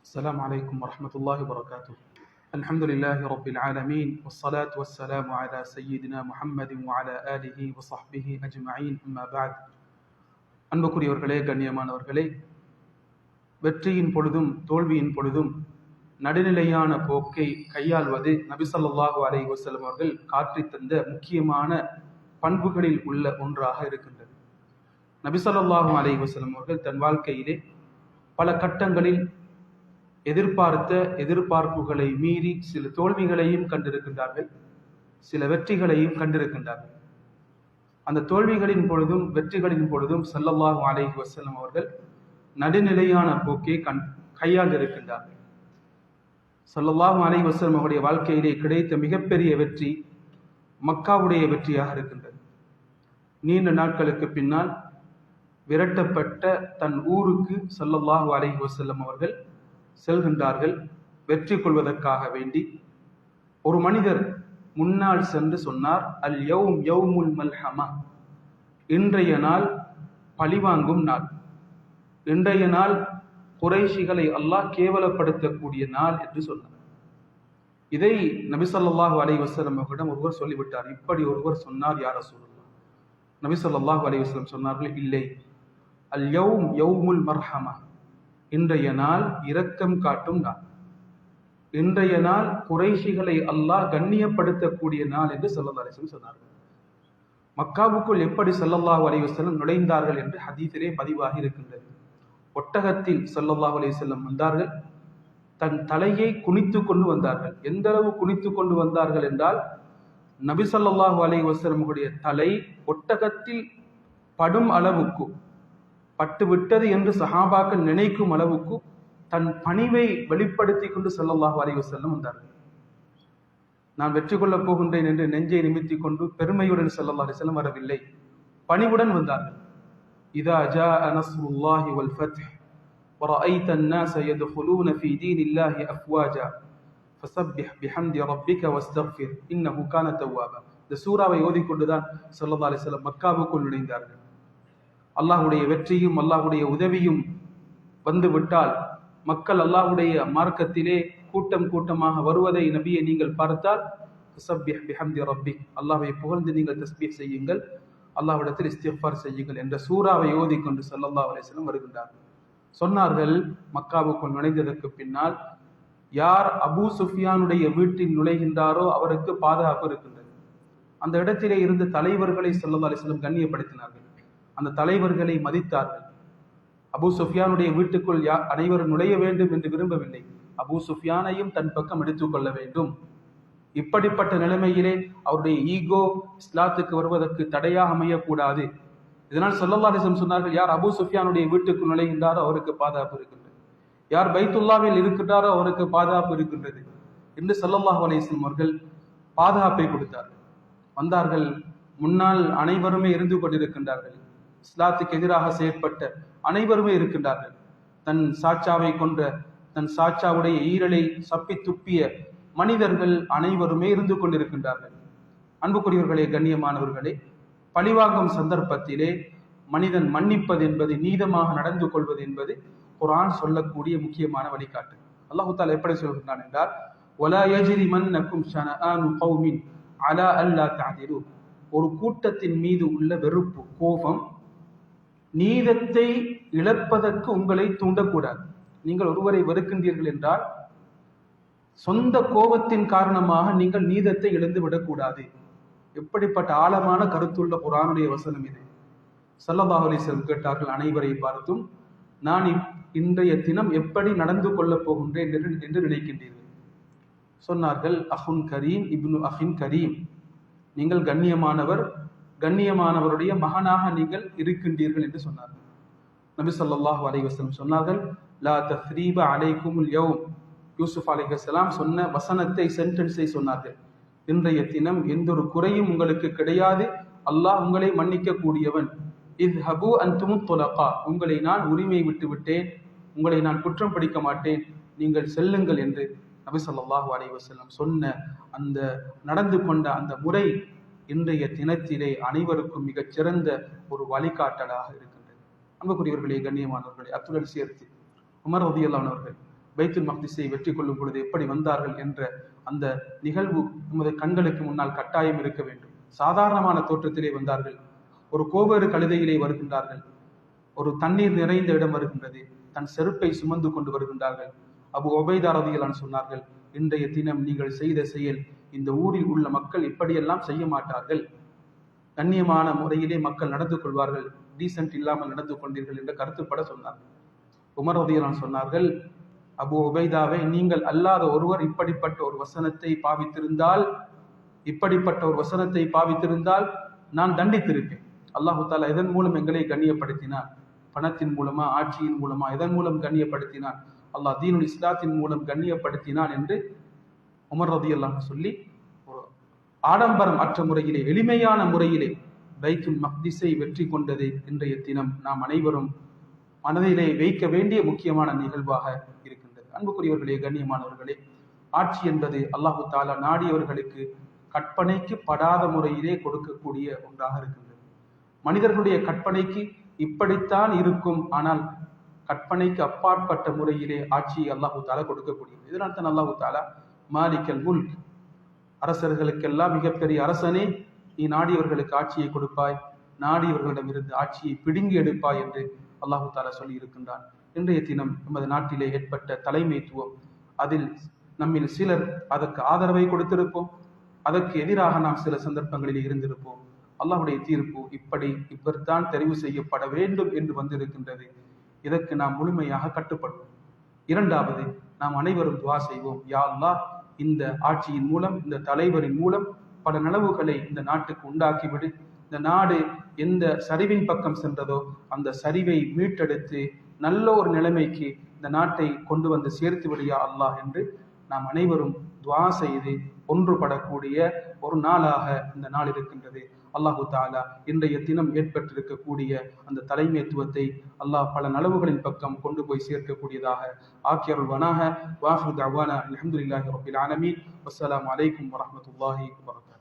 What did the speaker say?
السلام عليكم ورحمة الله وبركاته. الحمد لله رب العالمين والصلاة والسلام على سيدنا محمد وعلى آله وصحبه أجمعين. أما بعد. அன்புக்குரியவர்களே, கண்ணியமானவர்களே, வெற்றியின் பொழுதும் தோல்வியின் பொழுதும் நடுநிலையான போக்கை கையாள்வது நபி ஸல்லல்லாஹு அலைஹி வஸல்லம் அவர்கள் காட்டித் தந்த முக்கியமான பண்புகளில் உள்ள ஒன்றாக இருக்கின்றது. நபி ஸல்லல்லாஹு அலைஹி வஸல்லம் அவர்கள் தன் வாழ்க்கையிலே பல கட்டங்களில் எதிர்பார்த்த எதிர்பார்ப்புகளை மீறி சில தோல்விகளையும் கண்டிருக்கின்றார்கள், சில வெற்றிகளையும் கண்டிருக்கின்றார்கள். அந்த தோல்விகளின் பொழுதும் வெற்றிகளின் பொழுதும் ஸல்லல்லாஹு அலைஹி வஸல்லம் அவர்கள் நடுநிலையான போக்கை கையாண்டிருக்கின்றார்கள். ஸல்லல்லாஹு அலைஹி வஸல்லம் அவருடைய வாழ்க்கையிலே கிடைத்த மிகப்பெரிய வெற்றி மக்காவுடைய வெற்றியாக இருக்கின்றது. நீண்ட நாட்களுக்கு பின்னால் விரட்டப்பட்ட தன் ஊருக்கு ஸல்லல்லாஹு அலைஹி வஸல்லம் அவர்கள் செல்கின்றார்கள். வெற்றி கொள்வதற்காக வேண்டி ஒரு மனிதர் முன்னால் சென்று சொன்னார், அல் யௌம் யௌமுல் மல்ஹமா, இன்றைய நாள் பழிவாங்கும் நாள், இன்றைய நாள் குறைஷிகளை அல்லாஹ் கேவலப்படுத்தக்கூடிய நாள் என்று சொன்னார். இதை நபி ஸல்லல்லாஹு அலைஹி வஸல்லம் அவர்களிடம் ஒருவர் சொல்லிவிட்டார். இப்படி ஒருவர் சொன்னார், யா ரசூலுல்லாஹ். நபி ஸல்லல்லாஹு அலைஹி வஸல்லம் சொன்னார்கள், இல்லை, அல் யௌம் யௌமுல் மர்ஹமா, இன்றைய நாள் இரக்கம் காட்டும் நாள், இன்றைய நாள் குறைஷிகளை அல்லாஹ் கண்ணியப்படுத்தக்கூடிய நாள் என்று ஸல்லல்லாஹு அலைஹி வஸல்லம் சொன்னார்கள். மக்காவுக்குள் எப்படி ஸல்லல்லாஹு அலைஹி வஸல்லம் நுழைந்தார்கள் என்று ஹதீஸிலே பதிவாகி இருக்கின்றது. ஒட்டகத்தில் ஸல்லல்லாஹு அலைஹி வஸல்லம் வந்தார்கள். தன் தலையை குனித்து கொண்டு வந்தார்கள். எந்த அளவு குனித்து கொண்டு வந்தார்கள் என்றால், நபி ஸல்லல்லாஹு அலைஹி வஸல்லம் உடைய தலை ஒட்டகத்தில் படும் அளவுக்கு, பட்டுவிட்டது என்று சஹாபாக்கள் நினைக்கும் அளவுக்கு தன் பணிவை வெளிப்படுத்தி கொண்டு ஸல்லல்லாஹு அலைஹி வஸல்லம் வந்தார்கள். நான் வெற்றி கொள்ளப் போகின்றேன் என்று நெஞ்சை நிமித்தி கொண்டு பெருமையுடன் ஸல்லல்லாஹு அலைஹி வஸல்லம் வரவில்லை, பணிவுடன் வந்தார்கள். இதா ஜாஅ நஸ்ருல்லாஹி வல் ஃபத்ஹ் வரஅய்த الناس يدخلون في دين الله أفواجا فسبح بحمد ربك واستغفر إنه كان توابا. இந்த சூராவை ஓதிக்கொண்டுதான் ஸல்லல்லாஹு அலைஹி வஸல்லம் மக்காவுக்குள் நுழைந்தார்கள். அல்லாஹ்வுடைய வெற்றியும் அல்லாஹ்வுடைய உதவியும் வந்து விட்டால் மக்கள் அல்லாஹ்வுடைய மார்க்கத்திலே கூட்டம் கூட்டமாக வருவதை நபியை நீங்கள் பார்த்தால், ஃபஸப்பிஹ் பிஹம்தி ரப்பிக், அல்லாஹ்வை புகழ்ந்து நீங்கள் தஸ்பீஹ் செய்யுங்கள், அல்லாஹ்விடத்தில் இஸ்திக்ஃபார் செய்யுங்கள் என்ற சூராவை ஓதிக்கொண்டு ஸல்லல்லாஹு அலைஹி வஸல்லம் வருகின்றார்கள். சொன்னார்கள், மக்காவுக்குள் நுழைந்ததற்கு பின்னால் யார் அபூ சுஃபியானுடைய வீட்டில் நுழைகின்றாரோ அவருக்கு பாதுகாப்பு இருக்கின்றது. அந்த இடத்திலே இருந்த தலைவர்களை ஸல்லல்லாஹு அலைஹி வஸல்லம் கண்ணியப்படுத்தினார்கள். அந்த தலைவர்களை மதித்தார்கள். அபூ சுஃபியானுடைய வீட்டுக்குள் அனைவரும் நுழைய வேண்டும் என்று விரும்பவில்லை. அபூ சுஃபியானையும் தன் பக்கம் எடுத்துக்கொள்ள வேண்டும். இப்படிப்பட்ட நிலைமையிலே அவருடைய ஈகோ இஸ்லாத்துக்கு வருவதற்கு தடையாக அமையக்கூடாது. இதனால் ஸல்லல்லாஹு அலைஹி வஸல்லம் சொன்னார்கள், யார் அபூ சுஃபியானுடைய வீட்டுக்கு நுழைகின்றாரோ அவருக்கு பாதுகாப்பு இருக்கின்றது, யார் பைத்துல்லாவில் இருக்கின்றாரோ அவருக்கு பாதுகாப்பு இருக்கின்றது என்று ஸல்லல்லாஹு அலைஹி வஸல்லம் அவர்கள் பாதுகாப்பை கொடுத்தார்கள். வந்தார்கள். முன்னால் அனைவருமே இருந்து கொண்டிருக்கின்றார்கள். இஸ்லாத்துக்கு எதிராக செயற்பட்ட அனைவருமே இருக்கின்றார்கள். தன் சாச்சாவை கொன்ற, தன் சாச்சாவுடைய ஈரலை சப்பி துப்பிய மனிதர்கள் அனைவருமே இருந்து கொண்டிருக்கின்றார்கள். அன்புக்குரியவர்களே, கண்ணியமானவர்களே, பழிவாங்கும் சந்தர்ப்பத்திலே மனிதன் மன்னிப்பது என்பது, நீதமாக நடந்து கொள்வது என்பது குர்ஆன் சொல்லக்கூடிய முக்கியமான வழிகாட்டு. அல்லாஹ் தஆலா எப்படி சொல்கிறான் என்றால், வலா யஜ்ரிமன்னக்கும் ஷனஆனு கௌமின் அலா அல்லா தஅதிலு, ஒரு கூட்டத்தின் மீது உள்ள வெறுப்பு, கோபம் நீதத்தை இழப்பதற்கு உங்களை தூண்டக்கூடாது. நீங்கள் ஒருவரை வெறுக்கின்றீர்கள் என்றால் சொந்த கோபத்தின் காரணமாக நீங்கள் நீதத்தை இழந்து விடக்கூடாது. எப்படிப்பட்ட ஆழமான கருத்துள்ள குர்ஆனுடைய வசனம் இது! ஸல்லல்லாஹு அலைஹி வஸல்லம் கேட்டார்கள் அனைவரை பார்த்தும், நான் இன்றைய தினம் எப்படி நடந்து கொள்ளப் போகின்றேன் என்று நினைக்கின்றீர்கள்? சொன்னார்கள், அஹுன் கரீம் இப்னு அஹின் கரீம், நீங்கள் கண்ணியமானவர், கண்ணியமானவருடைய மகனாக நீங்கள் இருக்கின்றீர்கள் என்று சொன்னார்கள். நபி ஸல்லல்லாஹு அலைஹி வஸல்லம் சொன்னார்கள், லா தஸ்ரீப அலைக்குமுல் யௌம், யூசுப் அலைஹிஸ்ஸலாம் சொன்ன வசனத்தை, சென்டென்ஸை சொன்னார்கள். இன்றைய தினம் எந்த ஒரு குறையும் உங்களுக்கு கிடையாது, அல்லாஹ் உங்களை மன்னிக்க கூடியவன். இத்ஹபு அன்தும் துலகா, உங்களை நான் உரிமை விட்டு விட்டேன், உங்களை நான் குற்றம் பிடிக்க மாட்டேன், நீங்கள் செல்லுங்கள் என்று நபி ஸல்லல்லாஹு அலைஹி வஸல்லம் சொன்ன அந்த நடந்து கொண்ட அந்த முறை இன்றைய தினத்திலே அனைவருக்கும் மிகச் சிறந்த ஒரு வழிகாட்டலாக இருக்கின்றது. அன்புக்குரியவர்களே, கண்ணியமானவர்களே, அத்துடன் சேர்த்து உமர் ரலியல்லாஹு அன்ஹு அவர்கள் பைத்துல் மக்திஸை வெற்றி கொள்ளும் பொழுது எப்படி வந்தார்கள் என்ற அந்த நிகழ்வு நமது கண்களுக்கு முன்னால் கட்டாயம் இருக்க வேண்டும். சாதாரணமான தோற்றத்திலே வந்தார்கள். ஒரு கோவேறு கழுதையிலே வருகின்றார்கள். ஒரு தண்ணீர் நிறைந்த இடம் வருகின்றது. தன் செருப்பை சுமந்து கொண்டு வருகின்றார்கள். அபு உபைதா ரலியல்லாஹு அன்ஹு சொன்னார்கள், இன்றைய தினம் நீங்கள் செய்த செயல் இந்த ஊரில் உள்ள மக்கள் இப்படியெல்லாம் செய்ய மாட்டார்கள். கண்ணியமான முறையிலே மக்கள் நடந்து கொள்வார்கள். டீசென்ட் இல்லாமல் நடந்து கொண்டீர்கள் என்ற கருத்துப்பட சொன்னார்கள். உமர் ரலியல்லாஹு அன்ஹு சொன்னார்கள், அபு உபைதாவை, நீங்கள் அல்லாத ஒருவர் இப்படிப்பட்ட ஒரு வசனத்தை பாவித்திருந்தால் நான் தண்டித்திருப்பேன். அல்லாஹு தாலா இதன் மூலம் எங்களை கண்ணியப்படுத்தினான். பணத்தின் மூலமா, ஆட்சியின் மூலமா, இதன் மூலம் கண்ணியப்படுத்தினான். அல்லாஹ் தீனுல் இஸ்லாத்தின் மூலம் கண்ணியப்படுத்தினான் என்று உமர் ரலியல்லாஹு அன்ஹு சொல்லி ஒரு ஆடம்பரம் அற்ற முறையிலே, எளிமையான முறையிலே பைத்துல் மக்திஸை வெற்றி கொண்டது இன்றைய தினம் நாம் அனைவரும் மனதிலே வைக்க வேண்டிய முக்கியமான நிகழ்வாக இருக்கின்றது. அன்புக்குரியவர்களே, கண்ணியமானவர்களே, ஆட்சி என்பது அல்லாஹு தாலா நாடியவர்களுக்கு கற்பனைக்கு படாத முறையிலே கொடுக்கக்கூடிய ஒன்றாக இருக்கின்றது. மனிதர்களுடைய கற்பனைக்கு இப்படித்தான் இருக்கும், ஆனால் கற்பனைக்கு அப்பாற்பட்ட முறையிலே ஆட்சியை அல்லாஹு தாலா கொடுக்கக்கூடியது. இதனால் தான் அல்லாஹு தாலா மாலிக்கல் முல்க், அரசர்களுக்கெல்லாம் மிகப்பெரிய அரசனே, நீ நாடியவர்களுக்கு ஆட்சியை கொடுப்பாய், நாடியவர்களிடமிருந்து ஆட்சியை பிடுங்கி எடுப்பாய் என்று அல்லாஹு தாலா சொல்லி இருக்கின்றான். இன்றைய தினம் நமது நாட்டிலே ஏற்பட்ட தலைமைத்துவம், அதில் நம்மில் சிலர் அதற்கு ஆதரவை கொடுத்திருப்போம், அதற்கு எதிராக நாம் சில சந்தர்ப்பங்களில் இருந்திருப்போம். அல்லாஹுடைய தீர்ப்பு இப்படித்தான் தெரிவு செய்யப்பட வேண்டும் என்று வந்திருக்கின்றது. இதற்கு நாம் முழுமையாக கட்டுப்படுவோம். இரண்டாவது, நாம் அனைவரும் துஆ செய்வோம், யா அல்லாஹ், இந்த ஆட்சியின் மூலம், இந்த தலைவரின் மூலம் பல நனவுகளை இந்த நாட்டுக்கு உண்டாக்கிவிடு. இந்த நாடு எந்த சரிவின் பக்கம் சென்றதோ அந்த சரிவை மீட்டெடுத்து நல்ல ஒரு நிலைமைக்கு இந்த நாட்டை கொண்டு வந்து சேர்த்து விடியா அல்லாஹ் என்று நாம் அனைவரும் துஆ செய்து ஒன்றுபடக்கூடிய ஒரு நாளாக இந்த நாள் இருக்கின்றது. அல்லாஹு தாலா இன்றைய தினம் ஏற்பட்டிருக்கக்கூடிய அந்த தலைமைத்துவத்தை அல்லாஹ் பல நலவுகளின் பக்கம் கொண்டு போய் சேர்க்கக்கூடியதாக ஆக்கியருள்வானாக. வாஹிரு தஅவானா அல்ஹம்துலில்லாஹி ரப்பில் ஆலமீன். வஸ்ஸலாமு அலைக்கும் வரஹ்மத்துல்லாஹி வபரகாத்துஹு.